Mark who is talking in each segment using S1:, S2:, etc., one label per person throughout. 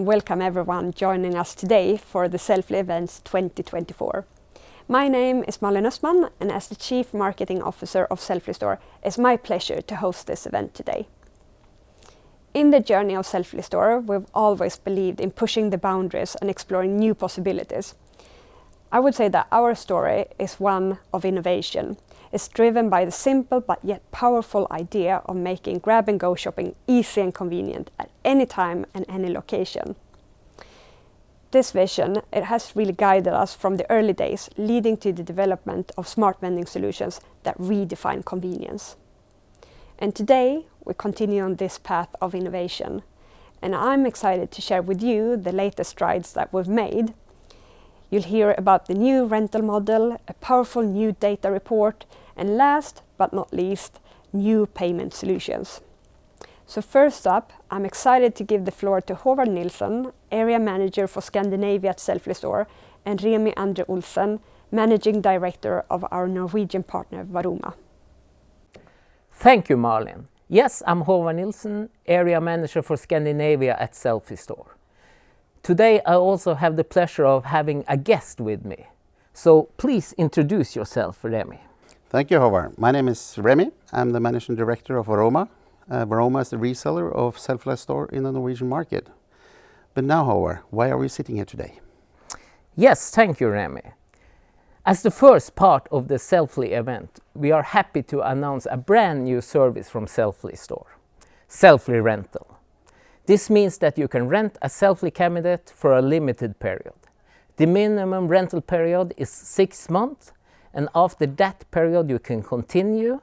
S1: and welcome everyone joining us today for the Selfly Events 2024. My name is Malin, and as the Chief Marketing Officer of Selfly Store, it's my pleasure to host this event today. In the journey of Selfly Store, we've always believed in pushing the boundaries and exploring new possibilities. I would say that our story is one of innovation. It's driven by the simple but yet powerful idea of making grab-and-go shopping easy and convenient at any time and any location. This vision, it has really guided us from the early days, leading to the development of smart vending solutions that redefine convenience. And today, we continue on this path of innovation. And I'm excited to share with you the latest strides that we've made. You'll hear about the new rental model, a powerful new data report, and last but not least, new payment solutions. So first up, I'm excited to give the floor to Håvard Nilsen, Area Manager for Scandinavia at Selfly Store, and Remi Olsen, Managing Director of our Norwegian partner, Aroma.
S2: Thank you, Malin. Yes, I'm Håvard Nilsen, Area Manager for Scandinavia at Selfly Store. Today I also have the pleasure of having a guest with me. So please introduce yourself, Remi.
S3: Thank you, Håvard. My name is Remi. I'm the Managing Director of Aroma. Aroma is the reseller of Selfly Store in the Norwegian market. But now, Håvard, why are we sitting here today?
S2: Yes, thank you, Remi. As the first part of the Selfly event, we are happy to announce a brand new service from Selfly Store, Selfly Rental. This means that you can rent a Selfly cabinet for a limited period. The minimum rental period is 6 months, and after that period you can continue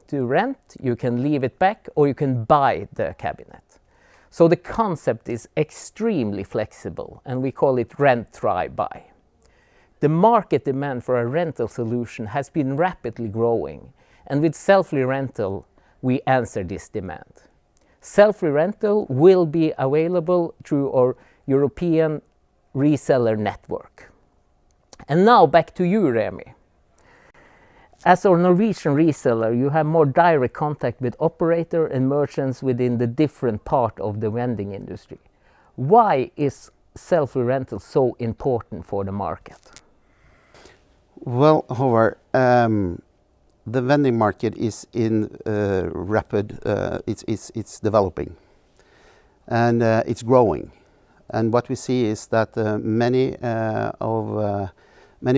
S2: to rent, you can leave it back, or you can buy the cabinet. So the concept is extremely flexible, and we call it rent, try, buy. The market demand for a rental solution has been rapidly growing, and with Selfly Rental we answer this demand. Selfly Rental will be available through our European reseller network. And now back to you, Remi. As our Norwegian reseller, you have more direct contact with operator and merchants within the different part of the vending industry. Why is Selfly Rental so important for the market?
S3: Well, Håvard, the vending market is in rapid, it's developing and it's growing. And what we see is that many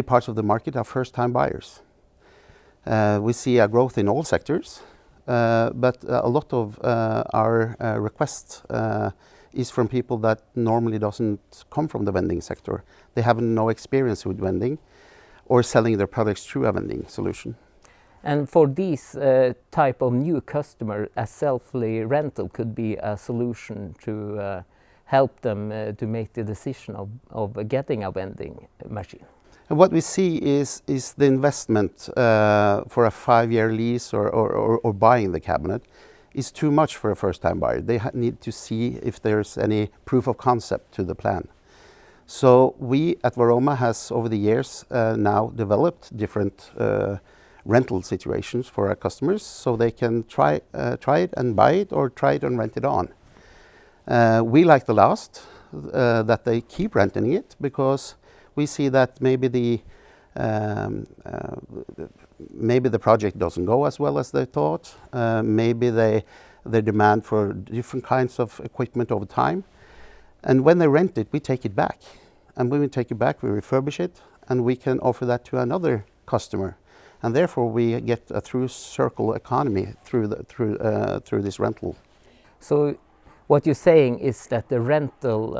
S3: parts of the market are first-time buyers. We see a growth in all sectors, but a lot of our requests is from people that normally doesn't come from the vending sector. They have no experience with vending or selling their products through a vending solution.
S2: And for these type of new customer, a Selfly Rental could be a solution to help them to make the decision of getting a vending machine.
S3: And what we see is the investment for a 5-year lease or buying the cabinet is too much for a first-time buyer. They need to see if there's any proof of concept to the plan. So we at Aroma has over the years now developed different rental situations for our customers, so they can try it and buy it, or try it and rent it on. We like the last, that they keep renting it, because we see that maybe the project doesn't go as well as they thought. Maybe their demand for different kinds of equipment over time. And when they rent it, we take it back. And when we take it back, we refurbish it, and we can offer that to another customer. And therefore, we get a true circle economy through this rental. So,
S2: what you're saying is that the rental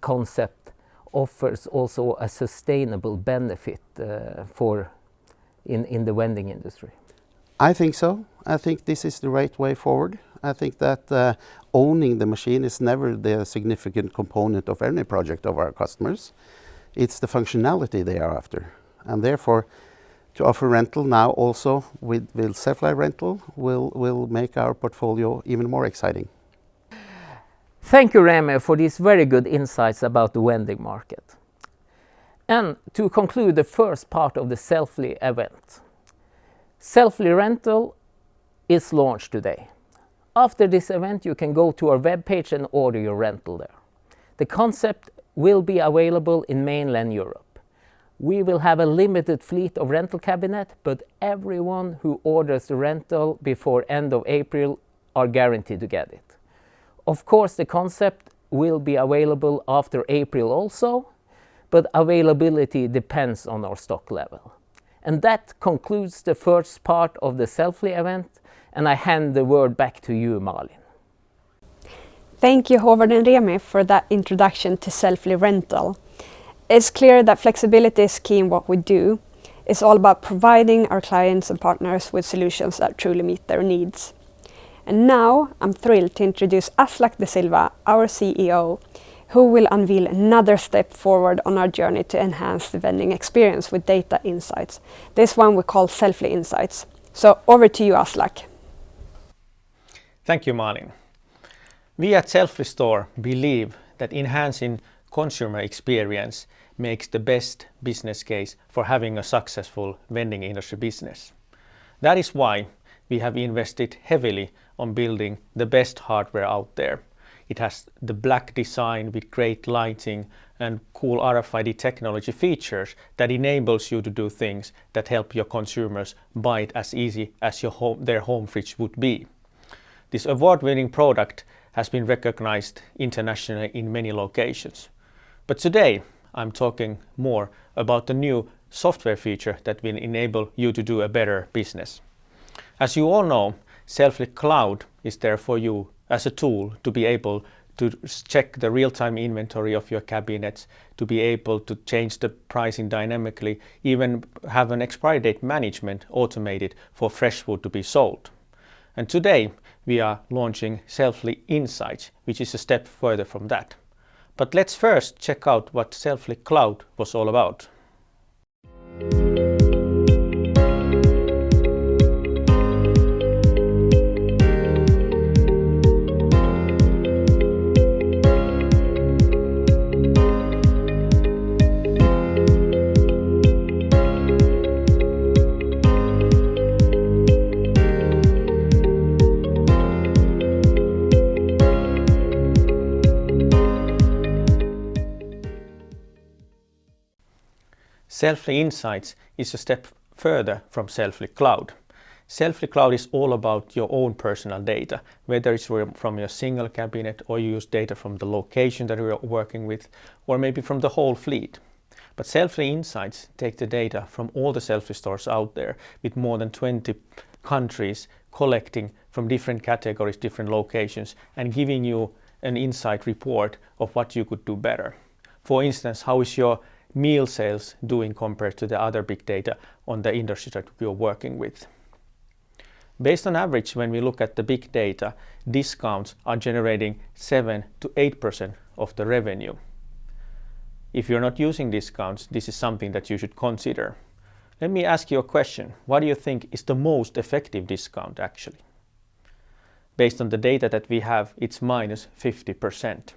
S2: concept offers also a sustainable benefit in the vending industry.
S3: I think so. I think this is the right way forward. I think that owning the machine is never the significant component of any project of our customers. It's the functionality they are after. And therefore, to offer rental now also with Selfly Rental will make our portfolio even more exciting.
S2: Thank you, Remi, for these very good insights about the vending market. And to conclude the first part of the Selfly event, Selfly Rental is launched today. After this event, you can go to our webpage and order your rental there. The concept will be available in mainland Europe. We will have a limited fleet of rental cabinet, but everyone who orders the rental before end of April are guaranteed to get it. Of course, the concept will be available after April also, but availability depends on our stock level. And that concludes the first part of the Selfly event, and I hand the word back to you, Malin.
S1: Thank you, Håvard and Remi, for that introduction to Selfly Rental. It's clear that flexibility is key in what we do. It's all about providing our clients and partners with solutions that truly meet their needs. And now I'm thrilled to introduce Aslak de Silva, our CEO, who will unveil another step forward on our journey to enhance the vending experience with data insights. This one we call Selfly Insights. So over to you, Aslak.
S4: Thank you, Malin. We at Selfly Store believe that enhancing consumer experience makes the best business case for having a successful vending industry business. That is why we have invested heavily on building the best hardware out there. It has the black design with great lighting and cool RFID technology features that enables you to do things that help your consumers buy it as easy as their home fridge would be. This award-winning product has been recognized internationally in many locations. But today I'm talking more about the new software feature that will enable you to do a better business. As you all know, Selfly Cloud is there for you as a tool to be able to check the real-time inventory of your cabinets, to be able to change the pricing dynamically, even have an expiry date management automated for fresh food to be sold. And today we are launching Selfly Insights, which is a step further from that. But let's first check out what Selfly Cloud was all about. Selfly Insights is a step further from Selfly Cloud. Selfly Cloud is all about your own personal data, whether it's from your single cabinet or you use data from the location that you're working with, or maybe from the whole fleet. But Selfly Insights take the data from all the Selfly stores out there with more than 20 countries, collecting from different categories, different locations, and giving you an insight report of what you could do better. For instance, how is your meal sales doing compared to the other big data on the industry that we are working with. Based on average, when we look at the big data, discounts are generating 7 to 8% of the revenue. If you're not using discounts, this is something that you should consider. Let me ask you a question. What do you think is the most effective discount actually? Based on the data that we have, it's minus 50%.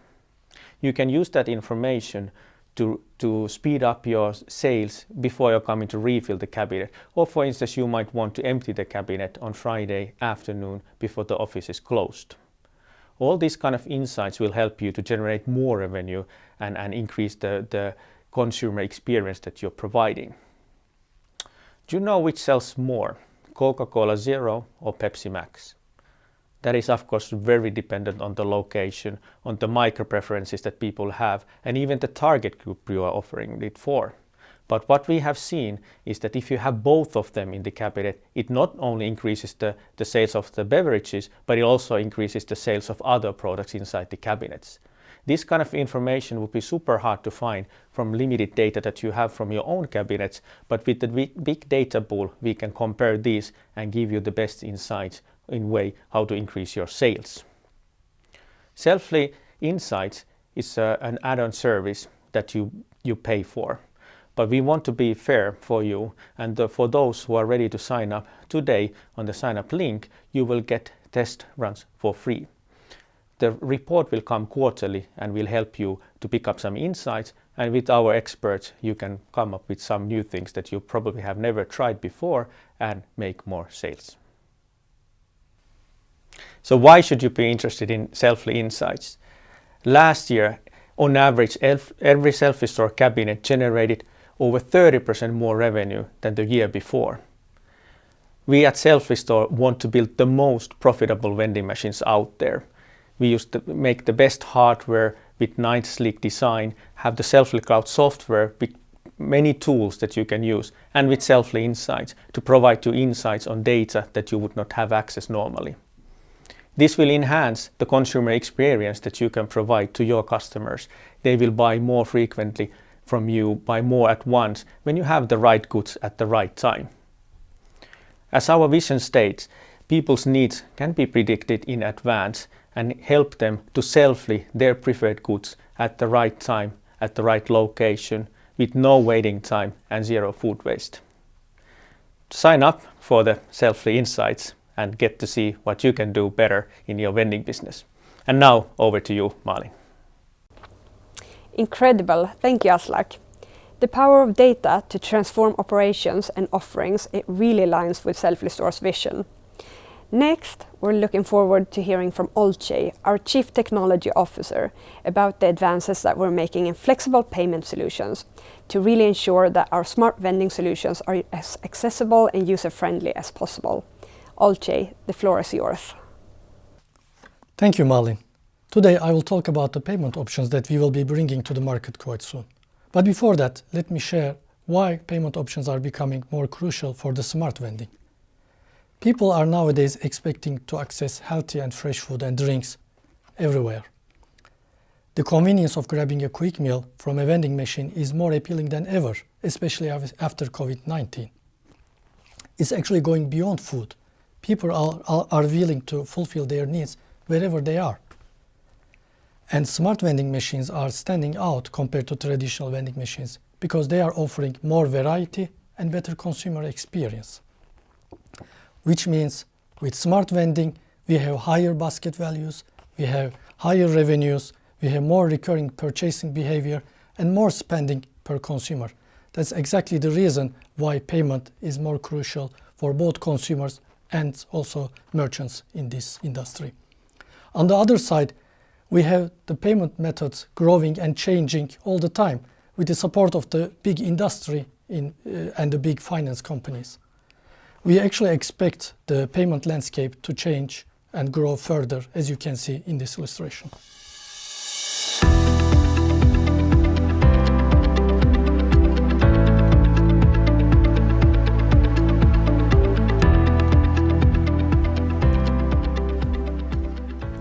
S4: You can use that information to speed up your sales before you're coming to refill the cabinet. Or for instance, you might want to empty the cabinet on Friday afternoon before the office is closed. All these kind of insights will help you to generate more revenue and increase the consumer experience that you're providing. Do you know which sells more, Coca-Cola Zero or Pepsi Max? That is of course very dependent on the location, on the micro preferences that people have, and even the target group you are offering it for. But what we have seen is that if you have both of them in the cabinet, it not only increases the sales of the beverages, but it also increases the sales of other products inside the cabinets. This kind of information would be super hard to find from limited data that you have from your own cabinets, but with the big data pool, we can compare these and give you the best insights in way how to increase your sales. Selfly Insights is an add-on service that you pay for. But we want to be fair for you, and for those who are ready to sign up today on the sign up link, you will get test runs for free. The report will come quarterly and will help you to pick up some insights, and with our experts you can come up with some new things that you probably have never tried before and make more sales. So why should you be interested in Selfly Insights? Last year, on average, every Selfly store cabinet generated over 30% more revenue than the year before. We at Selfly Store want to build the most profitable vending machines out there. We used to make the best hardware with nice sleek design, have the Selfly Cloud software with many tools that you can use, and with Selfly Insights to provide you insights on data that you would not have access normally. This will enhance the consumer experience that you can provide to your customers. They will buy more frequently from you, buy more at once when you have the right goods at the right time. As our vision states, people's needs can be predicted in advance and help them to Selfly their preferred goods at the right time, at the right location, with no waiting time and zero food waste. Sign up for the Selfly Insights and get to see what you can do better in your vending business. And now over to you, Malin.
S1: Incredible, thank you Aslak. The power of data to transform operations and offerings, it really aligns with Selfly Store's vision. Next, we're looking forward to hearing from Ocay, our Chief Technology Officer, about the advances that we're making in flexible payment solutions to really ensure that our smart vending solutions are as accessible and user-friendly as possible. Ocay, the floor is yours.
S5: Thank you, Malin. Today I will talk about the payment options that we will be bringing to the market quite soon. But before that, let me share why payment options are becoming more crucial for the smart vending. People are nowadays expecting to access healthy and fresh food and drinks everywhere. The convenience of grabbing a quick meal from a vending machine is more appealing than ever, especially after COVID-19. It's actually going beyond food. People are willing to fulfill their needs wherever they are. And smart vending machines are standing out compared to traditional vending machines because they are offering more variety and better consumer experience. Which means with smart vending, we have higher basket values, we have higher revenues, we have more recurring purchasing behavior and more spending per consumer. That's exactly the reason why payment is more crucial for both consumers and also merchants in this industry. On the other side, we have the payment methods growing and changing all the time with the support of the big industry and the big finance companies. We actually expect the payment landscape to change and grow further, as you can see in this illustration.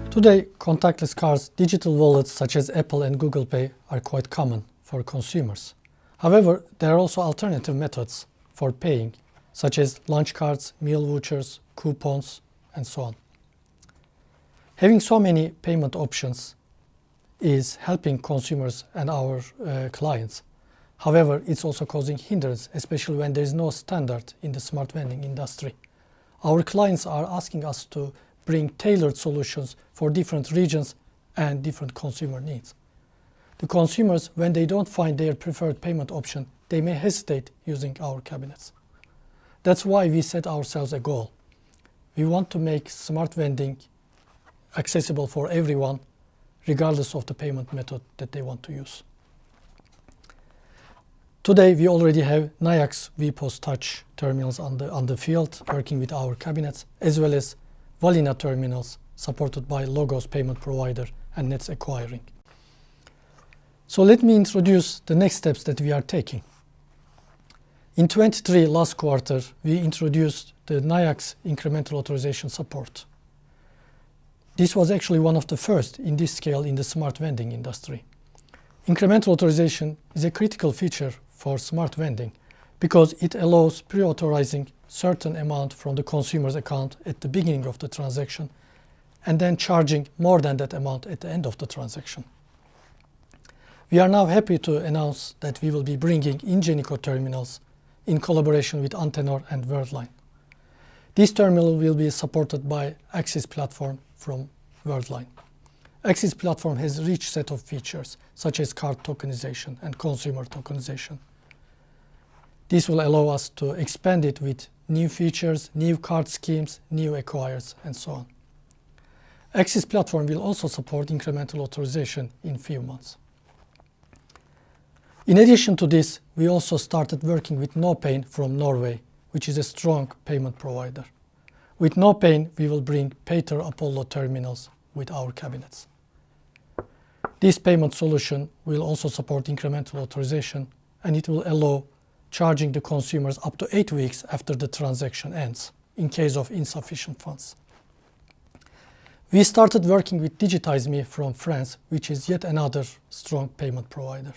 S5: Today, contactless cards, digital wallets such as Apple and Google Pay are quite common for consumers. However, there are also alternative methods for paying, such as lunch cards, meal vouchers, coupons, and so on. Having so many payment options is helping consumers and our clients. However, it's also causing hindrance, especially when there is no standard in the smart vending industry. Our clients are asking us to bring tailored solutions for different regions and different consumer needs. The consumers, when they don't find their preferred payment option, they may hesitate using our cabinets. That's why we set ourselves a goal. We want to make smart vending accessible for everyone, regardless of the payment method that they want to use. Today, we already have Nayax VPOS Touch terminals on the field, working with our cabinets, as well as Valina terminals supported by Logos payment provider and Nets acquiring. So let me introduce the next steps that we are taking. In 23 last quarter, we introduced the Nayax incremental authorization support. This was actually one of the first in this scale in the smart vending industry. Incremental authorization is a critical feature for smart vending because it allows pre-authorizing certain amount from the consumer's account at the beginning of the transaction and then charging more than that amount at the end of the transaction. We are now happy to announce that we will be bringing Ingenico terminals in collaboration with Antenor and Worldline. This terminal will be supported by Axis platform from Worldline. Axis platform has a rich set of features such as card tokenization and consumer tokenization. This will allow us to expand it with new features, new card schemes, new acquirers, and so on. Axis platform will also support incremental authorization in few months. In addition to this, we also started working with NoPain from Norway, which is a strong payment provider. With NoPain, we will bring Pater Apollo terminals with our cabinets. This payment solution will also support incremental authorization, and it will allow charging the consumers up to 8 weeks after the transaction ends, in case of insufficient funds. We started working with Digitize.me from France, which is yet another strong payment provider.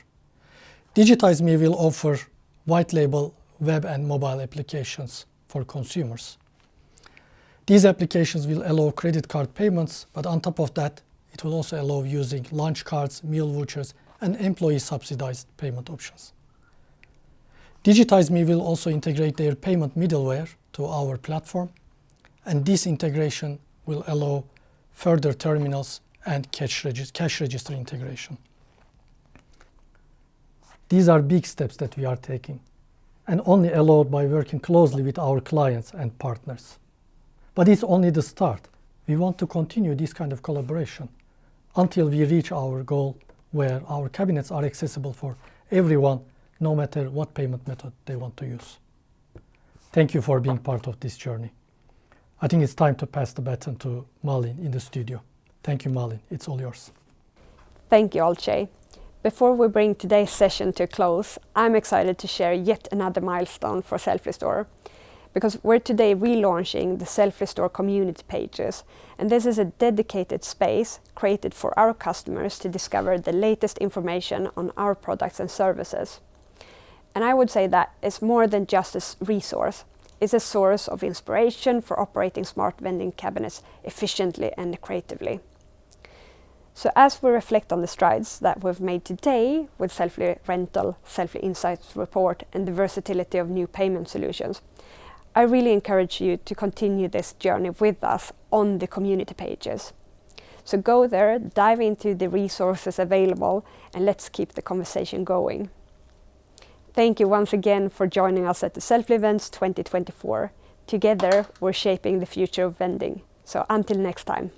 S5: Digitize.me will offer white label web and mobile applications for consumers. These applications will allow credit card payments, but on top of that, it will also allow using lunch cards, meal vouchers, and employee subsidized payment options. Digitize.me will also integrate their payment middleware to our platform, and this integration will allow further terminals and cash register integration. These are big steps that we are taking, and only allowed by working closely with our clients and partners. But it's only the start. We want to continue this kind of collaboration until we reach our goal where our cabinets are accessible for everyone, no matter what payment method they want to use. Thank you for being part of this journey. I think it's time to pass the baton to Malin in the studio. Thank you, Malin. It's all yours.
S1: Thank you, Ocay. Before we bring today's session to a close, I'm excited to share yet another milestone for Selfly Store, because we're today relaunching the Selfly Store community pages, and this is a dedicated space created for our customers to discover the latest information on our products and services. And I would say that it's more than just a resource. It's a source of inspiration for operating smart vending cabinets efficiently and creatively. So as we reflect on the strides that we've made today with Selfly Rental, Selfly Insights Report, and the versatility of new payment solutions, I really encourage you to continue this journey with us on the community pages. So go there, dive into the resources available, and let's keep the conversation going. Thank you once again for joining us at the Selfly Events 2024. Together, we're shaping the future of vending. So until next time.